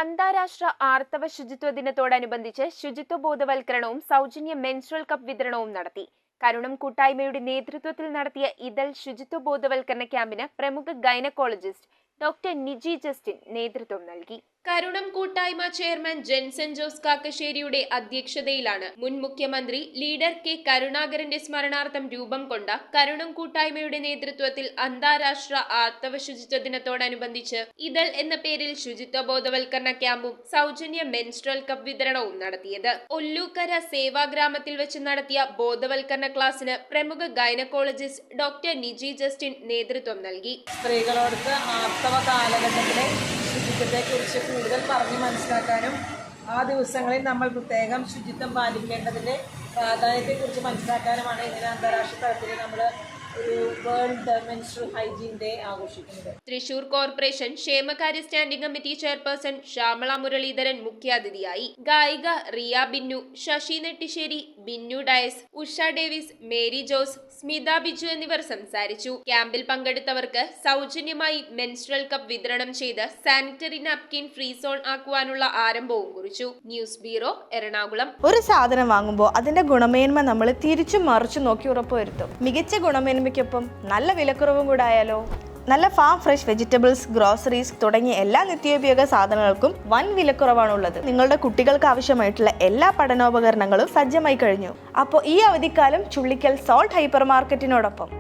അന്താരാഷ്ട്ര ആർത്തവ ശുചിത്വ ദിനത്തോടനുബന്ധിച്ച് ശുചിത്വ ബോധവൽക്കരണവും സൗജന്യ മെൻസ്ട്രൽ കപ്പ് വിതരണവും നടത്തി. കരുണം കൂട്ടായ്മയുടെ നേതൃത്വത്തിൽ നടത്തിയ ഇതൾ ശുചിത്വ ബോധവൽക്കരണ ക്യാമ്പിന് പ്രമുഖ ഗൈനക്കോളജിസ്റ്റ് ഡോക്ടർ നിജി ജസ്റ്റിൻ നേതൃത്വം നൽകി. കരുണം കൂട്ടായ്മ ചെയർമാൻ ജെൻസൺ ജോസ് കാക്കശ്ശേരിയുടെ അധ്യക്ഷതയിലാണ് മുൻ മുഖ്യമന്ത്രി ലീഡർ കെ കരുണാകരന്റെ സ്മരണാർത്ഥം രൂപം കൊണ്ട കരുണം കൂട്ടായ്മയുടെ നേതൃത്വത്തിൽ അന്താരാഷ്ട്ര ആർത്തവ ശുചിത്വ ദിനത്തോടനുബന്ധിച്ച് ഇതൾ എന്ന പേരിൽ ശുചിത്വ ബോധവൽക്കരണ ക്യാമ്പും സൗജന്യ മെൻസ്ട്രൽ കപ്പ് വിതരണവും നടത്തിയത്. ഒല്ലൂക്കര സേവാഗ്രാമത്തിൽ വെച്ച് നടത്തിയ ബോധവൽക്കരണ ക്ലാസിന് പ്രമുഖ ഗൈനക്കോളജിസ്റ്റ് ഡോക്ടർ നിജി ജസ്റ്റിൻ നേതൃത്വം നൽകി. സ്ത്രീകളോട് ആർത്തവ കാലഘട്ടത്തിലെ ശുചിത്വത്തെക്കുറിച്ച് കൂടുതൽ പറഞ്ഞ് മനസ്സിലാക്കാനും ആ ദിവസങ്ങളിൽ നമ്മൾ പ്രത്യേകം ശുചിത്വം പാലിക്കേണ്ടതിൻ്റെ പ്രാധാന്യത്തെക്കുറിച്ച് മനസ്സിലാക്കാനുമാണ് ഇങ്ങനെ അന്താരാഷ്ട്ര തലത്തിൽ നമ്മൾ ഒരു വേൾഡ് മെൻസ്ട്രൽ ഹൈജീൻ ഡേ ആഘോഷിക്കുന്നത്. തൃശൂർ കോർപ്പറേഷൻ ക്ഷേമകാര്യ standing committee chairperson Shyamala Muraleedharan മുഖ്യാതിഥിയായി. ഗായിക റിയ ബിന്നു, ശശി നെട്ടിശ്ശേരി, ബിന്നു ഡയസ്, ഉഷ ഡേവിസ്, മേരി ജോസ്, സ്മിത ബിജു എന്നിവർ സംസാരിച്ചു. ക്യാമ്പിൽ പങ്കെടുത്തവർക്ക് സൗജന്യമായി മെൻസ്ട്രൽ കപ്പ് വിതരണം ചെയ്ത് സാനിറ്ററി നാപ്കിൻ ഫ്രീ സോൺ ആക്കുവാനുള്ള ആരംഭവും കുറിച്ചു. News bureau, Ernakulam. ഒരു സാധനം വാങ്ങുമ്പോൾ അതിന്റെ ഗുണമേന്മ നമ്മൾ തിരിച്ചും മറിച്ചു നോക്കി ഉറപ്പുവരുത്തും. മികച്ച ഗുണമേന്മയ്ക്കൊപ്പം നല്ല വിലക്കുറവും കൂടെ ആയാലോ? നല്ല ഫാം ഫ്രഷ് വെജിറ്റബിൾസ്, ഗ്രോസറീസ് തുടങ്ങിയ എല്ലാ നിത്യോപയോഗ സാധനങ്ങൾക്കും വൻ വിലക്കുറവാണുള്ളത്. നിങ്ങളുടെ കുട്ടികൾക്ക് ആവശ്യമായിട്ടുള്ള എല്ലാ പഠനോപകരണങ്ങളും സജ്ജമായി കഴിഞ്ഞു. അപ്പോൾ ഈ അവധിക്കാലം ചുള്ളിക്കൽ സോൾട്ട് ഹൈപ്പർ മാർക്കറ്റിനോടൊപ്പം